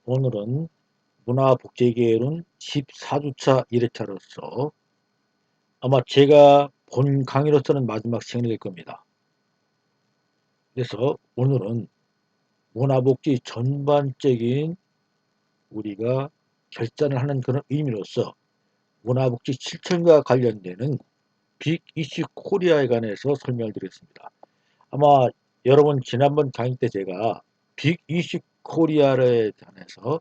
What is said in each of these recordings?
오늘은 문화복지개론 14주차 1회차로서 아마 제가 본 강의로서는 마지막 시간이 될 겁니다. 그래서 오늘은 문화복지 전반적인 우리가 결산을 하는 그런 의미로서 문화복지 실천과 관련되는 빅 이슈 코리아에 관해서 설명을 드리겠습니다. 아마 여러분 지난번 강의 때 제가 빅 이슈 코리아에 관해서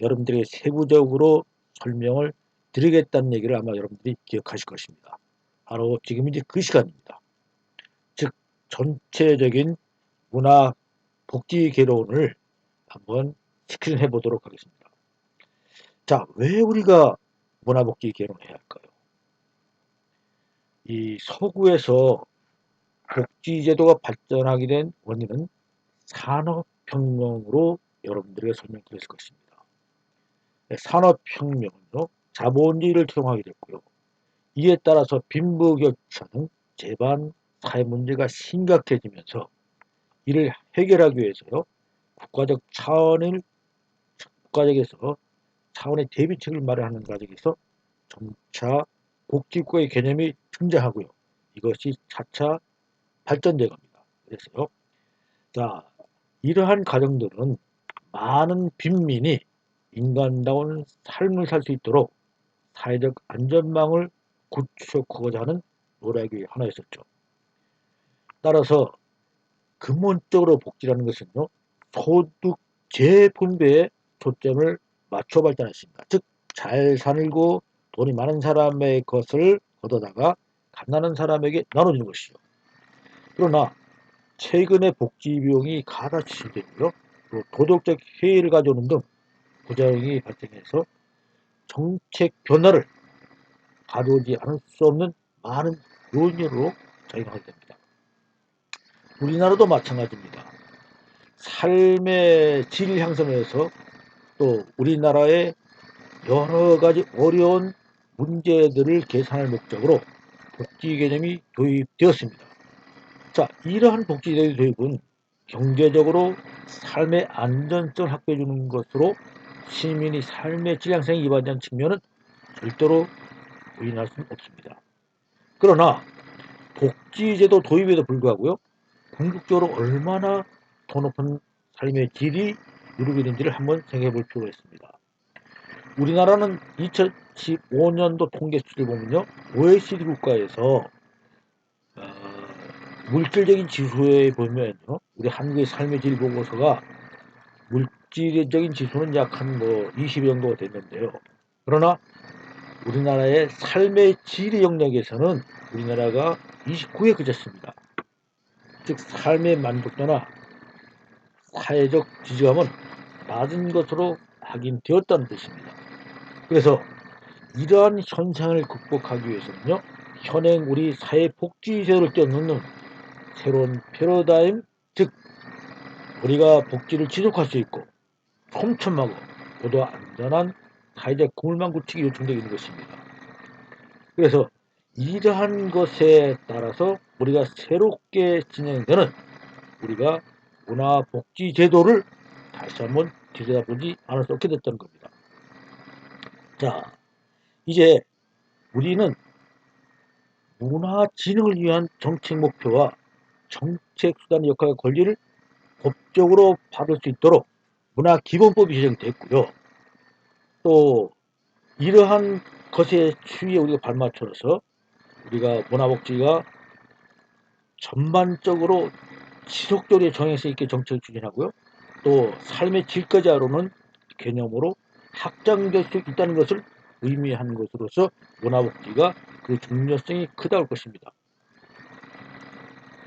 여러분들에게 세부적으로 설명을 드리겠다는 얘기를 아마 여러분들이 기억하실 것입니다. 바로 지금 이제 그 시간입니다. 즉 전체적인 문화 복지 개론을 한번 스크린해 보도록 하겠습니다. 자, 왜 우리가 문화 복지 개론을 해야 할까요? 이 서구에서 복지 제도가 발전하게 된 원인은 산업혁명으로 여러분들에게 설명드렸을 것입니다. 산업혁명은요, 자본주의를 투영하게 됐고요. 이에 따라서 빈부격차 등 재반 사회 문제가 심각해지면서 이를 해결하기 위해서요, 국가적 차원을 국가적에서 차원의 대비책을 마련하는 과정에서 점차 복지국가의 개념이 등장하고요. 이것이 차차 발전돼 갑니다. 그래서요, 자, 이러한 과정들은 많은 빈민이 인간다운 삶을 살 수 있도록 사회적 안전망을 구축하고자 하는 노력이 하나였었죠. 따라서 근본적으로 복지라는 것은요, 소득 재분배에 초점을 맞춰 발전했습니다. 즉, 잘 살고 돈이 많은 사람의 것을 걷어다가 가난한 사람에게 나눠주는 것이죠. 그러나 최근의 복지 비용이 가다치되고요, 또 도덕적 해이를 가져오는 등 부작용이 발생해서 정책 변화를 가져오지 않을 수 없는 많은 요인으로 작용하게 됩니다. 우리나라도 마찬가지입니다. 삶의 질 향상에서 또 우리나라의 여러 가지 어려운 문제들을 개선할 목적으로 복지 개념이 도입되었습니다. 자, 이러한 복지 개념 도입은 경제적으로 삶의 안전성을 확보해 주는 것으로 시민이 삶의 질 향상에 이바지한 측면은 절대로 부인할 수는 없습니다. 그러나 복지제도 도입에도 불구하고요, 궁극적으로 얼마나 더 높은 삶의 질이 이루게 되는지를 한번 생각해 볼 필요가 있습니다. 우리나라는 2015년도 통계 수치를 보면요, OECD 국가에서 물질적인 지수에 보면요, 우리 한국의 삶의 질 보고서가 물질적인 지수는 약 한 20 정도가 됐는데요. 그러나 우리나라의 삶의 질의 영역에서는 우리나라가 29에 그쳤습니다. 즉 삶의 만족도나 사회적 지지감은 낮은 것으로 확인되었다는 뜻입니다. 그래서 이러한 현상을 극복하기 위해서는요, 현행 우리 사회복지제도를 뛰어넘는 새로운 패러다임, 즉 우리가 복지를 지속할 수 있고 촘촘하고 보다 안전한 사회적 건물망 구축이 요청되고 있는 것입니다. 그래서 이러한 것에 따라서 우리가 새롭게 진행되는 우리가 문화복지제도를 다시 한번 들여다보지 않을 수 없게 됐다는 겁니다. 자, 이제 우리는 문화 진흥을 위한 정책 목표와 정책 수단의 역할과 권리를 법적으로 받을 수 있도록 문화기본법이 제정됐고요. 또 이러한 것의 추이에 우리가 발맞춰서 우리가 문화복지가 전반적으로 지속적으로 정해서 있게 정책을 추진하고요. 또 삶의 질까지 아우르는 개념으로 확장될 수 있다는 것을 의미하는 것으로서 문화복지가 그 중요성이 크다고 할 것입니다.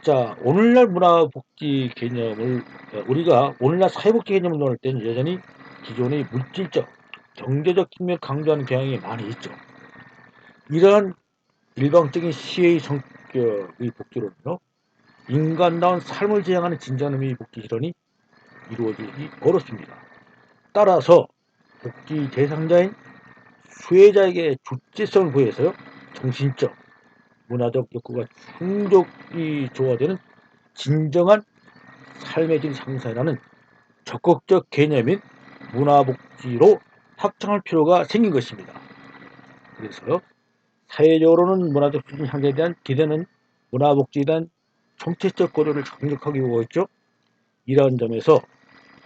자, 오늘날 문화복지 개념을 우리가 오늘날 사회복지 개념을 논할 때는 여전히 기존의 물질적, 경제적 측면을 강조하는 경향이 많이 있죠. 이러한 일방적인 시혜의 성격의 복지로는요, 인간다운 삶을 지향하는 진정한 의미의 복지 실현이 이루어지기 어렵습니다. 따라서 복지 대상자인 수혜자에게 주체성을 부여해서요, 정신적, 문화적 욕구가 충족이 조화되는 진정한 삶의 질 상사라는 적극적 개념인 문화복지로 확장할 필요가 생긴 것입니다. 그래서 사회적으로는 문화적 수준 향상에 대한 기대는 문화복지에 대한 정책적 고려를 강력하게 요구했죠. 이러한 점에서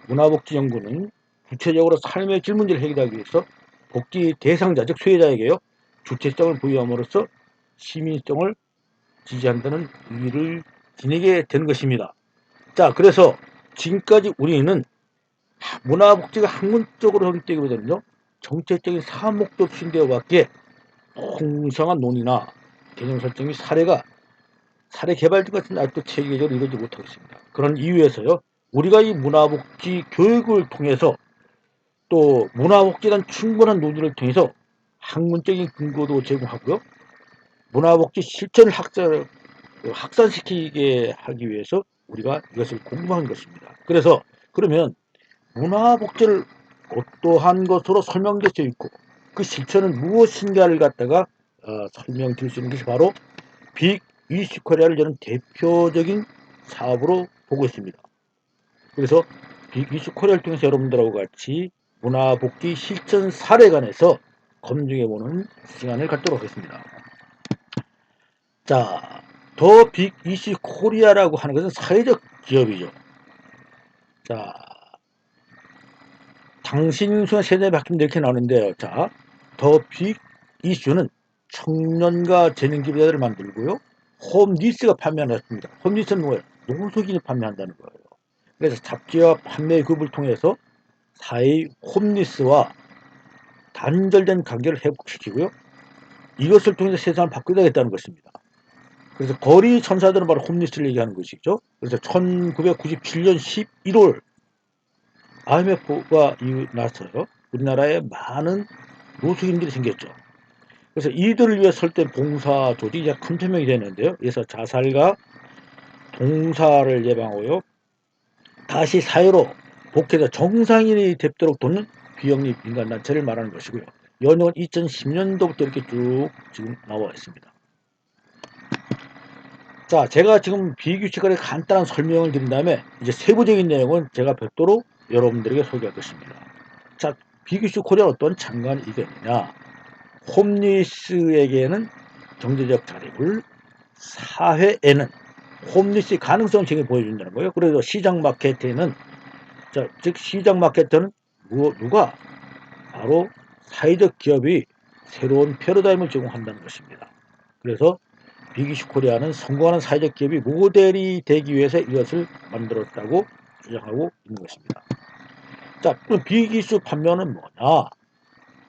문화복지연구는 구체적으로 삶의 질문들을 해결하기 위해서 복지 대상자 즉 수혜자에게요 주체성을 부여함으로써 시민성을 지지한다는 의의를 지니게 되는 것입니다. 자, 그래서 지금까지 우리는 문화복지가 학문적으로 형성되기보다는요 정책적인 사목적 수신되어밖에 풍성한 논의나 개념 설정 및 사례 개발 등 같은 아직도 체계적으로 이루어지지 못하고 있습니다. 그런 이유에서요 우리가 이 문화복지 교육을 통해서 또 문화복지에 대한 충분한 논의를 통해서 학문적인 근거도 제공하고요 문화복지 실천을 확산시키게 하기 위해서 우리가 이것을 공부한 것입니다. 그래서 그러면 문화복지를 어떠한 것으로 설명될 수 있고 그 실천은 무엇인가를 갖다가 설명드릴 수 있는 것이 바로 빅 이슈 코리아를 저는 대표적인 사업으로 보고 있습니다. 그래서 빅 이슈 코리아를 통해서 여러분들하고 같이 문화복지 실천 사례에 관해서 검증해보는 시간을 갖도록 하겠습니다. 자, 더 빅 이슈 코리아라고 하는 것은 사회적 기업이죠. 자, 당신 세대 바뀐 이렇게 나오는데요. 자, 더 빅 이슈는 청년과 재능기부자들을 만들고요. 홈리스가 판매하는 것입니다. 홈리스는 뭐예요? 노숙인이 판매한다는 거예요. 그래서 잡지와 판매 급을 통해서 사회의 홈리스와 단절된 관계를 회복시키고요. 이것을 통해서 세상을 바꾸겠다는 것입니다. 그래서 거리 천사들은 바로 홈리스를 얘기하는 것이죠. 그래서 1997년 11월 IMF가 나서요. 우리나라에 많은 노숙인들이 생겼죠. 그래서 이들을 위해 설된 봉사 조직이 약 3,000명이 되는데요. 그래서 자살과 동사를 예방하고요. 다시 사회로 복귀해서 정상인이 되도록 돕는 비영리 민간단체를 말하는 것이고요. 연은 2010년도부터 이렇게 쭉 지금 나와 있습니다. 자, 제가 지금 비규칙거래 간단한 설명을 드린 다음에 이제 세부적인 내용은 제가 별도로 여러분들에게 소개할 것입니다. 자, 비규칙 코리아는 어떤 장관이 있겠느냐? 홈리스에게는 경제적 자립을, 사회에는 홈리스의 가능성 증을 보여준다는 거예요. 그래서 시장 마케팅은 즉 시장 마케터는 누가 바로 사회적 기업이 새로운 패러다임을 제공한다는 것입니다. 그래서 빅이슈 코리아는 성공하는 사회적 기업이 모델이 되기 위해서 이것을 만들었다고 주장하고 있는 것입니다. 자, 그럼 빅이슈 판매는 뭐냐?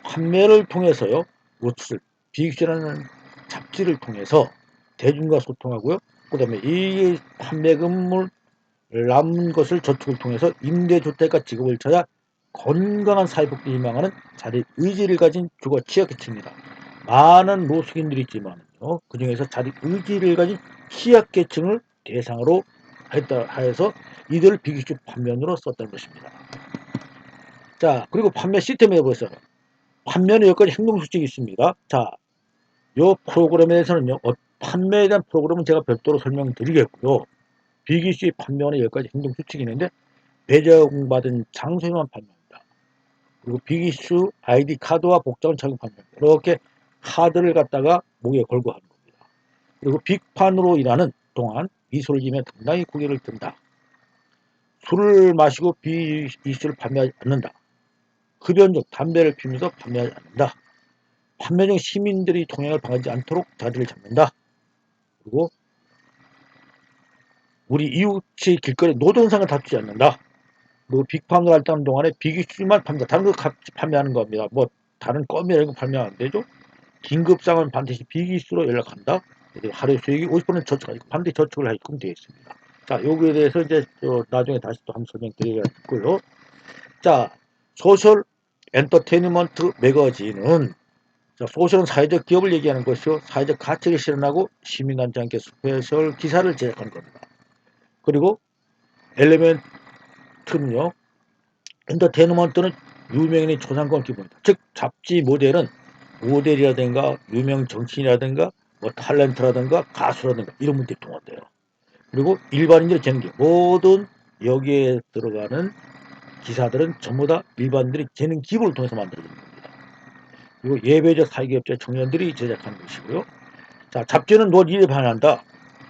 판매를 통해서요. 무엇을 빅이슈라는 잡지를 통해서 대중과 소통하고요. 그 다음에 이 판매금을 남은 것을 저축을 통해서 임대주택과 직업을 찾아 건강한 사회복지를 희망하는 자립 의지를 가진 주거 취약계층입니다. 많은 노숙인들이 있지만요. 그 중에서 자립 의지를 가진 취약계층을 대상으로 하여서 이들을 비기축 판면으로 썼다는 것입니다. 자, 그리고 판매 시스템에 보세요. 판매는 여기까지 행동수칙이 있습니다. 자, 이 프로그램에 대해서는요. 판매에 대한 프로그램은 제가 별도로 설명드리겠고요. 비기슈의 판매는 여기까지 행동수칙이 있는데 배정받은 장소에만 판매합니다. 그리고 빅이슈 아이디 카드와 복잡한 착용 판매합니다. 이렇게 카드를 갖다가 목에 걸고 하는 겁니다. 그리고 빅판으로 일하는 동안 미소를 지으며 당당히 고개를 든다. 술을 마시고 빅이슈를 판매하지 않는다. 흡연 중 담배를 피우면서 판매하지 않는다. 판매 중 시민들이 통행을 방해하지 않도록 자리를 잡는다. 그리고 우리 이웃의 길거리 노동상을 다투지 않는다. 그리고 빅판으로 활동하는 동안에 빅이슈만 판매, 다른 거 판매하는 겁니다. 뭐 다른 껌이나 이런 거 판매하면 안 되죠. 긴급상은 반드시 빅이슈로 연락한다. 하루 수익이 50% 저축하고 반드시 저축을 하게끔 되어 있습니다. 자, 여기에 대해서 이제 나중에 다시 또 한번 설명드리겠고요. 자, 소셜 엔터테인먼트 매거진은 자, 소셜은 사회적 기업을 얘기하는 것이요. 사회적 가치를 실현하고 시민단체와 함께 스페셜 기사를 제작하는 겁니다. 그리고 엘리멘트는요. 엔터테인먼트는 유명인의 초상권 기본이다. 즉 잡지 모델이라든가 유명 정치인이라든가 뭐 탤런트라든가 가수라든가 이런 분들이 통한대요. 그리고 일반인들의 재능기 모든 여기에 들어가는 기사들은 전부 다 일반인들이 재능 기부를 통해서 만들어진 겁니다. 그리고 예배적 사기업체 청년들이 제작하는 것이고요. 자, 잡지는 노 일에 반한다.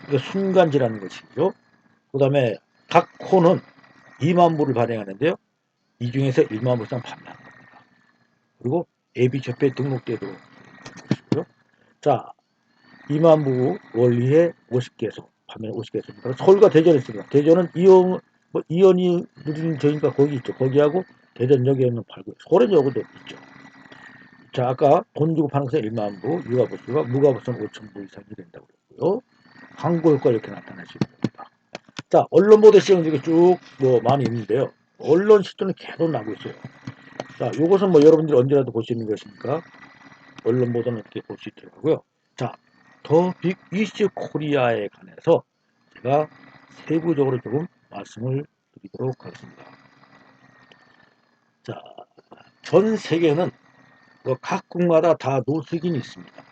이게 순간지라는 것이죠. 그 다음에 각 호는 2만 부를 발행하는데요. 이 중에서 1만 부 이상 판매하는 겁니다. 그리고 AB협회에 등록되도록 것이고요. 자, 2만 부 원리에 50개소, 판매 50개소입니다. 서울과 대전에 있습니다. 대전은 이연이 누리는 저희가 거기 있죠. 거기하고 대전역에는 팔고, 서울에 여기도 있죠. 자, 아까 돈 주고 파는 것은 1만 부, 유가부수가 무가부수는 5천 부 이상이 된다고 그랬고요. 광고 효과 이렇게 나타나시는 겁니다. 자, 언론 보도 시장 중에 쭉 많이 있는데요. 언론 시도는 계속 나고 있어요. 자, 요것은 여러분들이 언제라도 볼 수 있는 것이니까 언론 보도는 이렇게 볼 수 있더라고요. 자, 더 빅 이슈 코리아에 관해서 제가 세부적으로 조금 말씀을 드리도록 하겠습니다. 자, 전 세계는 각 국마다 다 노숙인이 있습니다.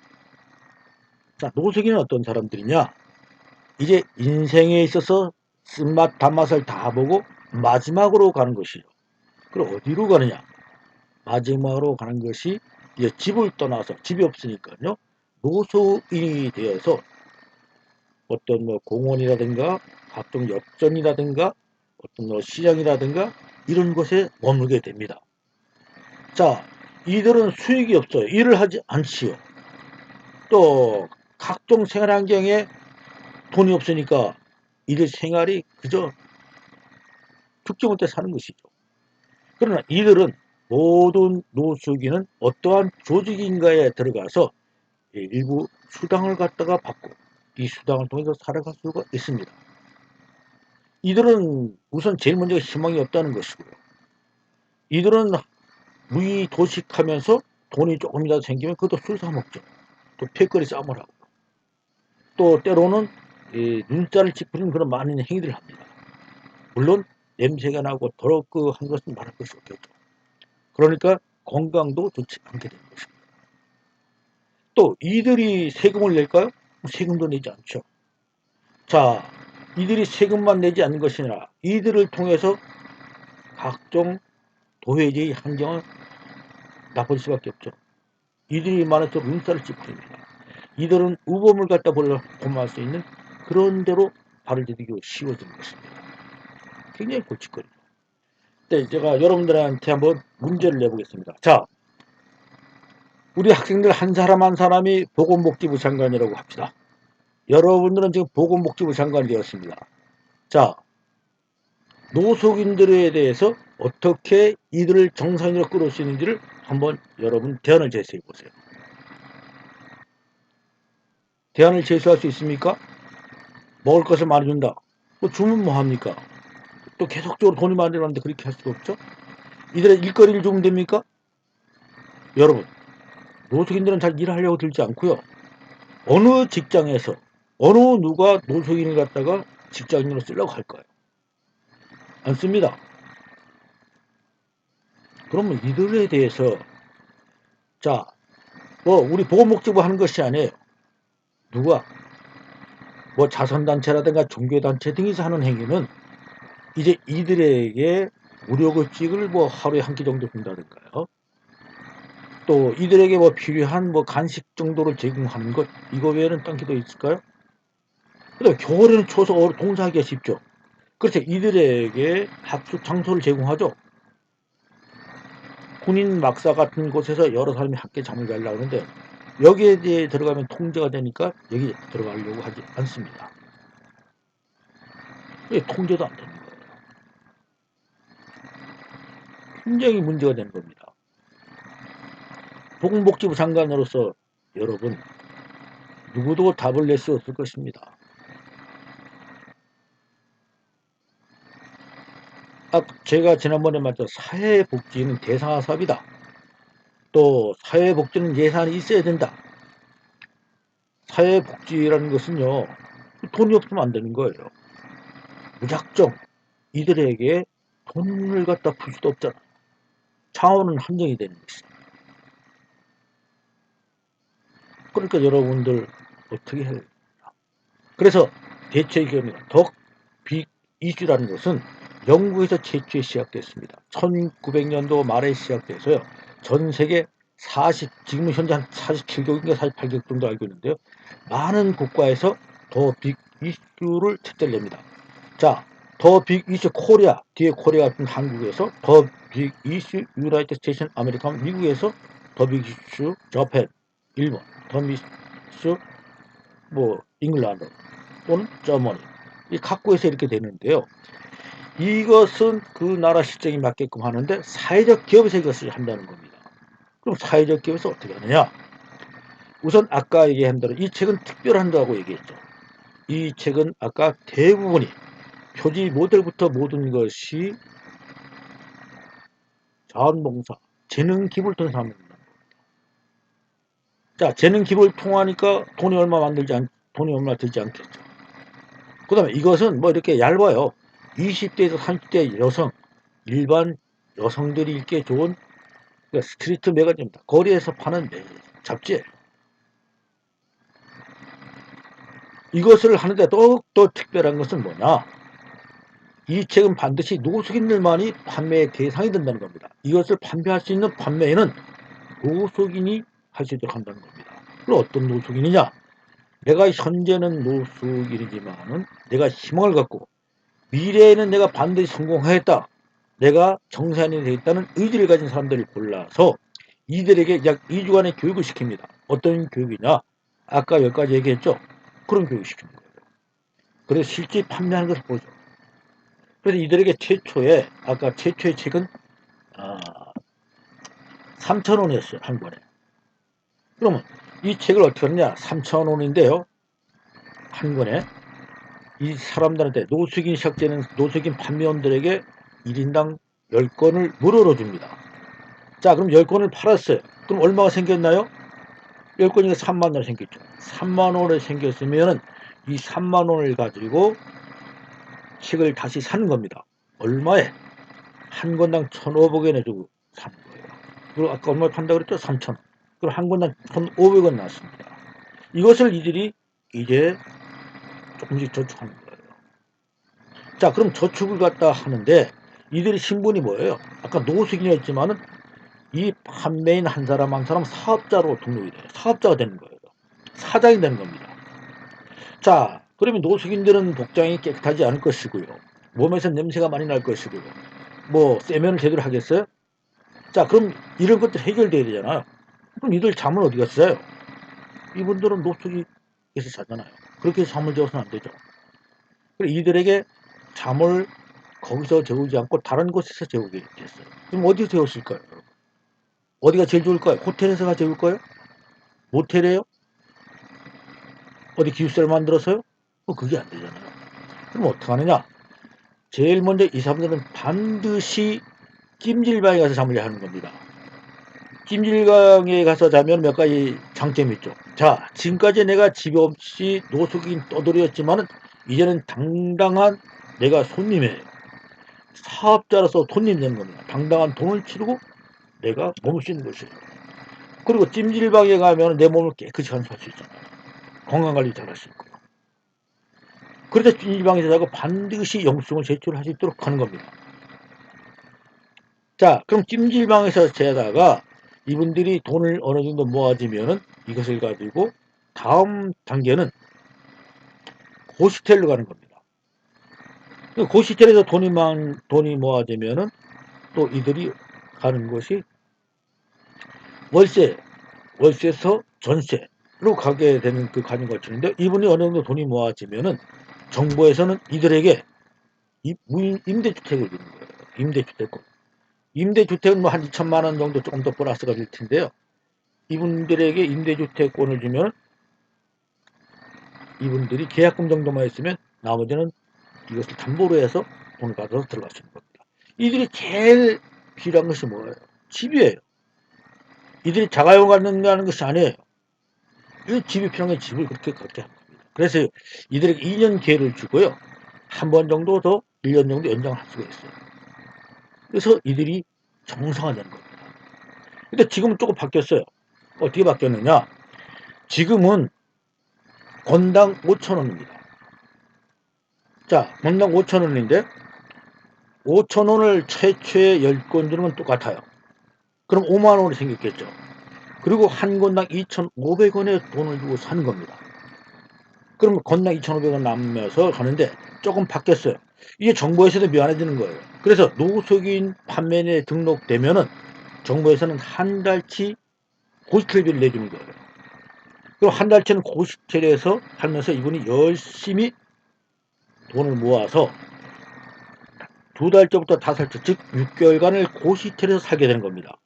자, 노숙인은 어떤 사람들이냐? 이제 인생에 있어서 쓴맛 단맛을 다 보고 마지막으로 가는 것이죠. 그럼 어디로 가느냐? 마지막으로 가는 것이 이제 집을 떠나서, 집이 없으니까요, 노숙인이 되어서 어떤 공원이라든가 각종 엽전이라든가 어떤 시장이라든가 이런 곳에 머물게 됩니다. 자, 이들은 수익이 없어요. 일을 하지 않지요. 또 각종 생활 환경에 돈이 없으니까 이들 생활이 그저 죽지 못해 사는 것이죠. 그러나 이들은 모든 노숙인은 어떠한 조직인가에 들어가서 일부 수당을 갖다가 받고 이 수당을 통해서 살아갈 수가 있습니다. 이들은 우선 제일 먼저 희망이 없다는 것이고요. 이들은 무의도식하면서 돈이 조금이라도 생기면 그것도 술 사 먹죠. 또 패거리 싸움을 하고 또 때로는 눈살을 찌푸리는 그런 많은 행위들을 합니다. 물론 냄새가 나고 더럽고 한 것은 말할 것이 없겠죠. 그러니까 건강도 좋지 않게 되는 것입니다. 또 이들이 세금을 낼까요? 세금도 내지 않죠. 자, 이들이 세금만 내지 않는 것이 아니라 이들을 통해서 각종 도회제의 환경을 나쁠 수밖에 없죠. 이들이 많아서 눈살을 찌푸립니다. 이들은 우범을 갖다 범할 수 있는 그런 대로 발을 디디기가 쉬워지는 것입니다. 굉장히 골칫거리죠. 네, 제가 여러분들한테 한번 문제를 내보겠습니다. 자, 우리 학생들 한 사람 한 사람이 보건복지부 장관이라고 합시다. 여러분들은 지금 보건복지부 장관이 되었습니다. 자, 노숙인들에 대해서 어떻게 이들을 정상으로 끌어올 수 있는지를 한번 여러분 대안을 제시해 보세요. 대안을 제시할 수 있습니까? 먹을 것을 많이 준다. 주면 뭐 합니까? 또 계속적으로 돈이 많이 들어가는데 그렇게 할 수가 없죠. 이들의 일거리를 주면 됩니까? 여러분, 노숙인들은 잘 일하려고 들지 않고요. 어느 직장에서 어느 누가 노숙인을 갖다가 직장인으로 쓰려고 할까요? 안 씁니다. 그러면 이들에 대해서 자, 우리 보건복지부 하는 것이 아니에요. 누가 자선단체라든가 종교단체 등에서 하는 행위는 이제 이들에게 무료급식을 하루에 한 끼 정도 준다든가요. 또 이들에게 필요한 간식 정도를 제공하는 것, 이거 외에는 딴 게 더 있을까요? 그다음에 겨울에는 추워서 동사하기가 쉽죠. 그래서 이들에게 합숙 장소를 제공하죠. 군인 막사 같은 곳에서 여러 사람이 함께 잠을 자려고 하는데 여기에 대해 들어가면 통제가 되니까 여기 들어가려고 하지 않습니다. 이게 통제도 안 되는 거예요. 굉장히 문제가 되는 겁니다. 보건복지부 장관으로서 여러분 누구도 답을 낼 수 없을 것입니다. 제가 지난번에 말했죠. 사회복지는 대상화 사업이다. 또 사회복지는 예산이 있어야 된다. 사회복지라는 것은요. 돈이 없으면 안 되는 거예요. 무작정 이들에게 돈을 갖다 풀 수도 없잖아. 차원은 한정이 되는 것입니다. 그러니까 여러분들 어떻게 해야 됩니까? 그래서 대책위원회가 더 빅 이슈라는 것은 영국에서 최초에 시작됐습니다. 1900년도 말에 시작돼서요. 전 세계 지금은 현재 한 47개국인가 48개국 정도 알고 있는데요. 많은 국가에서 더 빅 이슈를 책자를 냅니다. 자, 더 빅 이슈 코리아, 뒤에 코리아 같은 한국에서 더 빅 이슈 유나이티드 스테이션 아메리카 미국에서 더 빅 이슈 저팬 일본, 더 빅 이슈 잉글랜드 또는 저머니 이 각국에서 이렇게 되는데요. 이것은 그 나라 실정에 맞게끔 하는데 사회적 기업에서 이것을 한다는 겁니다. 그럼 사회적 기업에서 어떻게 하느냐? 우선 아까 얘기한 대로 이 책은 특별한다고 얘기했죠. 이 책은 아까 대부분이 표지 모델부터 모든 것이 자원봉사, 재능 기부를 통해서 하는 겁니다. 자, 재능 기부를 통하니까 돈이 얼마 들지 않겠죠. 그 다음에 이것은 이렇게 얇아요. 20대에서 30대 여성, 일반 여성들이 읽기 좋은 스트리트 매거진입니다. 거리에서 파는 잡지예요. 이것을 하는데 또 특별한 것은 뭐냐? 이 책은 반드시 노숙인들만이 판매의 대상이 된다는 겁니다. 이것을 판매할 수 있는 판매에는 노숙인이 할 수 있도록 한다는 겁니다. 그럼 어떤 노숙인이냐? 내가 현재는 노숙인이지만은 내가 희망을 갖고 미래에는 내가 반드시 성공하겠다. 내가 정상인이 되겠다는 의지를 가진 사람들을 골라서 이들에게 약 2주간의 교육을 시킵니다. 어떤 교육이냐? 아까 여기까지 얘기했죠? 그런 교육을 시킵니다. 그래서 실제 판매하는 것을 보죠. 그래서 이들에게 아까 최초의 책은 3,000원이었어요. 한 권에. 그러면 이 책을 어떻게 하느냐? 3,000원인데요. 한 권에 이 사람들한테 노숙인 판매원들에게 1인당 10권을 무료로 줍니다. 자, 그럼 10권을 팔았어요. 그럼 얼마가 생겼나요? 10권이니까 3만 원 생겼죠. 3만 원을 생겼으면 이 3만 원을 가지고 책을 다시 사는 겁니다. 얼마에? 한 권당 1,500원에 주고 사는 거예요. 그리고 아까 얼마 판다고 그랬죠? 3,000원. 그럼 한 권당 1,500원 나왔습니다. 이것을 이들이 이제 조금씩 저축하는 거예요. 자, 그럼 저축을 갖다 하는데 이들의 신분이 뭐예요? 아까 노숙인이었지만은 이 판매인 한 사람 한 사람 사업자로 등록이 돼요. 사업자가 되는 거예요. 사장이 되는 겁니다. 자, 그러면 노숙인들은 복장이 깨끗하지 않을 것이고요. 몸에서 냄새가 많이 날 것이고요. 세면을 제대로 하겠어요? 자, 그럼 이런 것들 해결돼야 되잖아요. 그럼 이들 잠은 어디 갔어요? 이분들은 노숙에서 자잖아요. 그렇게 해서 잠을 재워서는 안 되죠. 그래서 이들에게 잠을 거기서 재우지 않고 다른 곳에서 재우게 됐어요. 그럼 어디서 재웠을까요? 어디가 제일 좋을까요? 호텔에서가 재울까요? 모텔에요? 어디 기숙사를 만들어서요? 그게 안 되잖아요. 그럼 어떡하느냐? 제일 먼저 이 사람들은 반드시 찜질방에 가서 잠을 자야 하는 겁니다. 찜질방에 가서 자면 몇 가지 장점이 있죠. 자, 지금까지 내가 집 없이 노숙인 떠돌이였지만은 이제는 당당한 내가 손님이에요. 사업자로서 손님 되는 겁니다. 당당한 돈을 치르고 내가 몸을 씻는 것이에요. 그리고 찜질방에 가면 내 몸을 깨끗이 간수할 수 있잖아요. 건강관리 잘 할 수 있고. 그래서 찜질방에서 자고 반드시 영수증을 제출할 수 있도록 하는 겁니다. 자, 그럼 찜질방에서 자다가 이분들이 돈을 어느 정도 모아지면은 이것을 가지고 다음 단계는 고시텔로 가는 겁니다. 고시텔에서 돈이 모아지면은 또 이들이 가는 것이 월세에서 전세로 가게 되는 그 가는 것인데 이분이 어느 정도 돈이 모아지면은 정부에서는 이들에게 임대주택을 주는 거예요. 임대주택은 한 2천만 원 정도 조금 더 플러스가 될 텐데요. 이분들에게 임대주택권을 주면 이분들이 계약금 정도만 있으면 나머지는 이것을 담보로 해서 돈을 받아서 들어갈 수 있는 겁니다. 이들이 제일 필요한 것이 뭐예요? 집이에요. 이들이 자가용을 갖는다는 것이 아니에요. 이 집이 필요한 게 집을 그렇게 하는 겁니다. 그래서 이들에게 2년 기회를 주고요. 한 번 정도 더 1년 정도 연장할 수가 있어요. 그래서 이들이 정상화되는 겁니다. 근데 지금은 조금 바뀌었어요. 어떻게 바뀌었느냐? 지금은 건당 5,000원입니다. 자, 건당 5,000원인데 5,000원을 최초에 10권 주는 건 똑같아요. 그럼 5만원이 생겼겠죠. 그리고 한 권당 2,500원의 돈을 주고 사는 겁니다. 그러면 권당 2,500원 남면서 가는데 조금 바뀌었어요. 이게 정부에서도 미안해지는 거예요. 그래서 노숙인 판매에 등록되면은 정부에서는 한 달치 고시텔비를 내주는 거예요. 그럼 한 달치는 고시텔에서 살면서 이분이 열심히 돈을 모아서 2달째부터 5달째, 즉 6개월간을 고시텔에서 살게 되는 겁니다.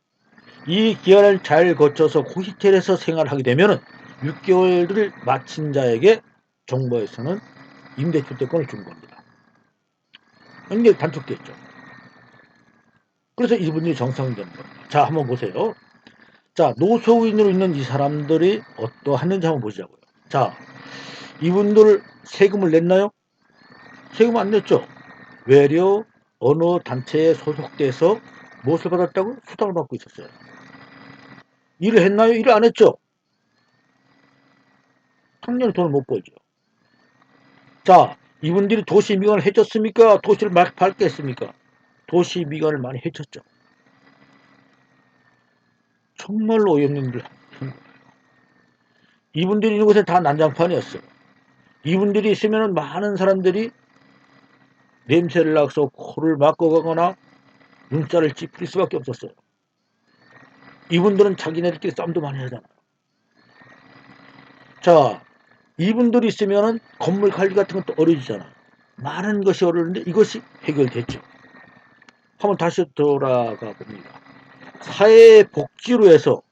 이 기간을 잘 거쳐서 고시텔에서 생활하게 되면 6개월을 마친 자에게 정부에서는 임대주택권을 준 겁니다. 굉장히 단축됐죠. 그래서 이분들이 정상이 되는 겁니다. 자, 한번 보세요. 자, 노숙인으로 있는 이 사람들이 어떠하는지 한번 보시자고요. 자, 이분들 세금을 냈나요? 세금 안 냈죠. 외려 어느 단체에 소속돼서 무엇을 받았다고? 수당을 받고 있었어요. 일을 했나요? 일을 안 했죠. 당연히 돈을 못 벌죠. 자, 이분들이 도시 미관을 해쳤습니까? 도시를 막 밝겠습니까? 도시 미관을 많이 해쳤죠. 정말로 어이없는 일을 한 거예요. 이분들이 있는 곳에 다 난장판이었어요. 이분들이 있으면 많은 사람들이 냄새를 나서 코를 막고가거나 눈살을 찌푸릴 수밖에 없었어요. 이분들은 자기네들끼리 싸움도 많이 하잖아요. 자, 이분들이 있으면 건물 관리 같은 것도 어려지잖아요. 많은 것이 어려운데 이것이 해결됐죠. 한번 다시 돌아가 봅니다. 사회복지로 해서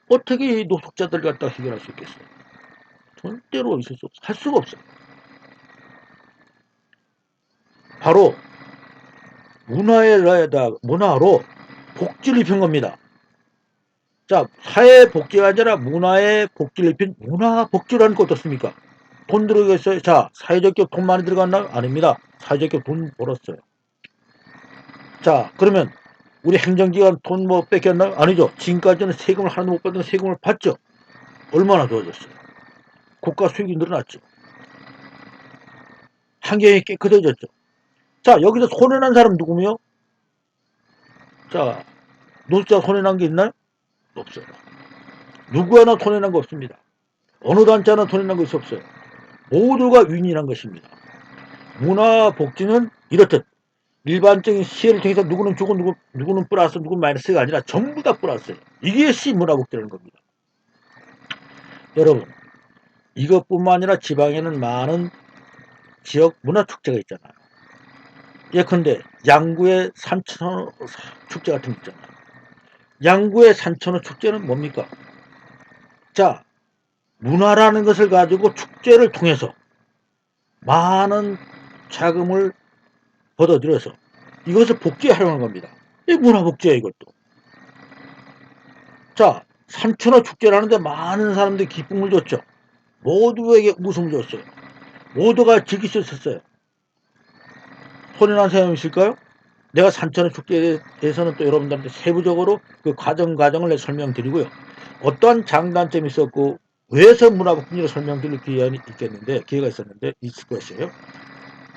어떻게 이 노숙자들 갖다 해결할 수 있겠어요? 절대로 있을 수 없어요. 할 수가 없어요. 바로 문화로 복지를 입힌 겁니다. 자, 사회복지가 아니라 문화에 복지를 입힌 문화복지라는 거 어떻습니까? 돈 들어가겠어요? 자, 사회적 기업 돈 많이 들어갔나요? 아닙니다. 사회적 기업 돈 벌었어요. 자, 그러면 우리 행정기관 돈 뭐 뺏겼나요? 아니죠. 지금까지는 세금을 하나도 못 받는 세금을 받죠. 얼마나 좋아졌어요. 국가 수익이 늘어났죠. 환경이 깨끗해졌죠. 자, 여기서 손해난 사람 누구며? 자, 노숙자 손해난 게 있나요? 없어요. 누구 하나 손해난 거 없습니다. 어느 단체 하나 손해난 것이 없어요. 모두가 윈윈한 것입니다. 문화복지는 이렇듯 일반적인 시혜를 통해서 누구는 주고 누구는 플러스 누구는 마이너스가 아니라 전부 다 플러스예요. 이것이 문화복지라는 겁니다. 여러분, 이것뿐만 아니라 지방에는 많은 지역 문화축제가 있잖아요. 예컨대 양구의 산천어 축제 같은 거 있잖아요. 양구의 산천어 축제는 뭡니까? 자, 문화라는 것을 가지고 축제를 통해서 많은 자금을 걷어들여서 이것을 복제하려는 겁니다. 이 문화복제야 이것도. 자, 산천어 축제라는데 많은 사람들이 기쁨을 줬죠. 모두에게 웃음을 줬어요. 모두가 즐길 수 있었어요. 손해난 사람이 있을까요? 내가 산천어 축제에 대해서는 또 여러분들한테 세부적으로 그 과정을 설명드리고요. 어떠한 장단점이 있었고 왜서 문화복지를 설명드릴 기회가 있었는데 있을 것이에요.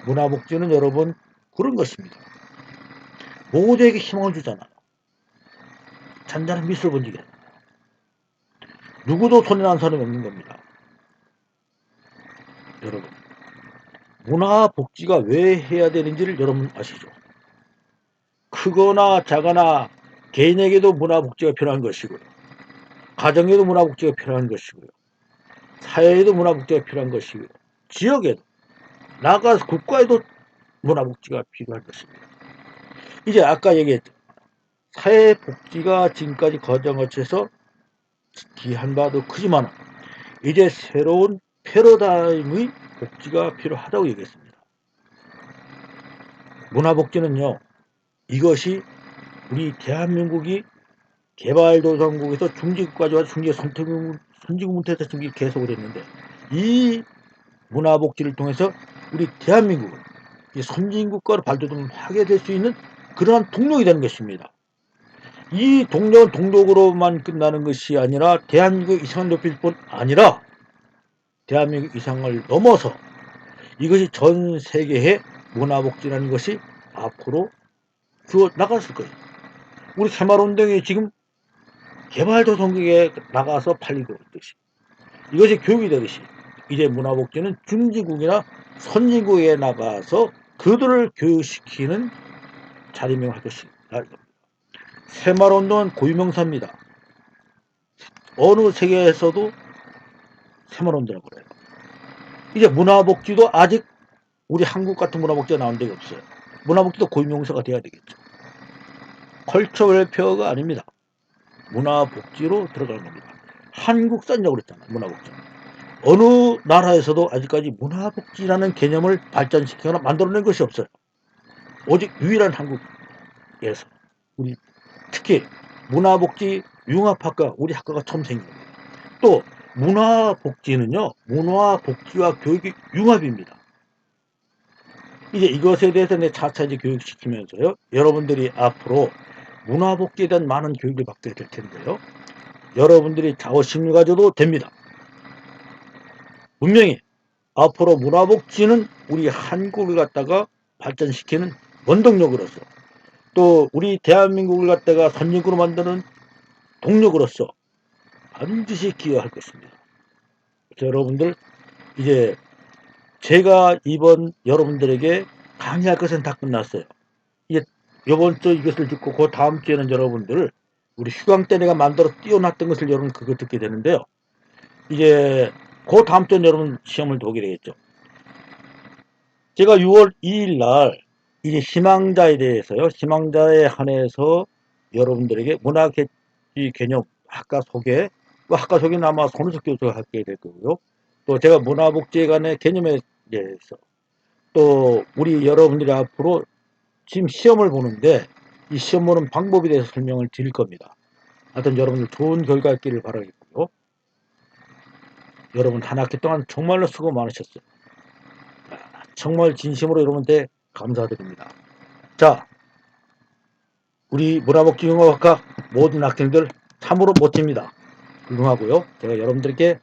문화복지는 여러분 그런 것입니다. 모두에게 희망을 주잖아요. 잔잔한 미술을 번지게 하잖아요. 누구도 손해난 사람이 없는 겁니다. 여러분, 문화복지가 왜 해야 되는지를 여러분 아시죠? 크거나 작거나 개인에게도 문화복지가 필요한 것이고요. 가정에도 문화복지가 필요한 것이고요. 사회에도 문화복지가 필요한 것이고요. 지역에도 나아가서 국가에도 문화복지가 필요한 것입니다. 이제 아까 얘기했죠. 사회복지가 지금까지 과정 거쳐서 기한 바도 크지만 이제 새로운 패러다임의 복지가 필요하다고 얘기했습니다. 문화복지는요. 이것이 우리 대한민국이 개발도상국에서 중지국까지 와서 중지국부터 중지 계속을 했는데 이 문화복지를 통해서 우리 대한민국은 선진국가로 발돋움하게 될 수 있는 그러한 동력이 되는 것입니다. 이 동력은 동력으로만 끝나는 것이 아니라 대한민국 이상을 높일 뿐 아니라 대한민국 이상을 넘어서 이것이 전 세계에 문화복지라는 것이 앞으로 주어 나갔을 거예요. 우리 새마을운동이 지금 개발도상국에 나가서 팔리고 있듯이 이것이 교육이 되듯이 이제 문화복지는 중지국이나 선진국에 나가서 그들을 교육시키는 자리명할 것이다. 새마을운동은 고유명사입니다. 어느 세계에서도 새마을운동이라고 그래요. 이제 문화복지도 아직 우리 한국 같은 문화복지가 나온 데가 없어요. 문화복지도 고유명사가 돼야 되겠죠. 컬처 웰페어가 아닙니다. 문화복지로 들어가는 겁니다. 한국산이라고 그랬잖아요. 문화복지. 어느 나라에서도 아직까지 문화복지라는 개념을 발전시키거나 만들어낸 것이 없어요. 오직 유일한 한국에서 우리 특히 문화복지 융합학과 우리 학과가 처음 생긴 겁니다. 또 문화복지는요. 문화복지와 교육이 융합입니다. 이제 이것에 대해서 내 차차 이제 교육시키면서요. 여러분들이 앞으로 문화복지에 대한 많은 교육을 받게 될 텐데요. 여러분들이 자부심을 가져도 됩니다. 분명히 앞으로 문화복지는 우리 한국을 갖다가 발전시키는 원동력으로서 또 우리 대한민국을 갖다가 선진국으로 만드는 동력으로서 반드시 기여할 것입니다. 그래서 여러분들 이제 제가 이번 여러분들에게 강의할 것은 다 끝났어요. 이제 이번 주 이것을 듣고 그 다음 주에는 여러분들 우리 휴강 때 내가 만들어 띄워놨던 것을 여러분 그거 듣게 되는데요. 이제 그 다음 주에 여러분 시험을 보게 되겠죠. 제가 6월 2일 날 이제 희망자에 대해서요. 희망자에 한해서 여러분들에게 문화개지 개념 학과 소개, 학과 소개는 아마 손우석 교수가 하게 될 거고요. 또 제가 문화복지에 관한 개념에 대해서 또 우리 여러분들이 앞으로 지금 시험을 보는데 이 시험 보는 방법에 대해서 설명을 드릴 겁니다. 하여튼 여러분들 좋은 결과 있기를 바라겠고요. 여러분 한 학기 동안 정말로 수고 많으셨어요. 정말 진심으로 여러분한테 감사드립니다. 자, 우리 문화복지융합학과 모든 학생들 참으로 멋집니다. 훌륭하고요. 제가 여러분들께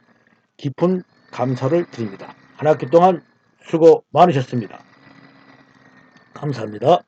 깊은 감사를 드립니다. 한 학기 동안 수고 많으셨습니다. 감사합니다.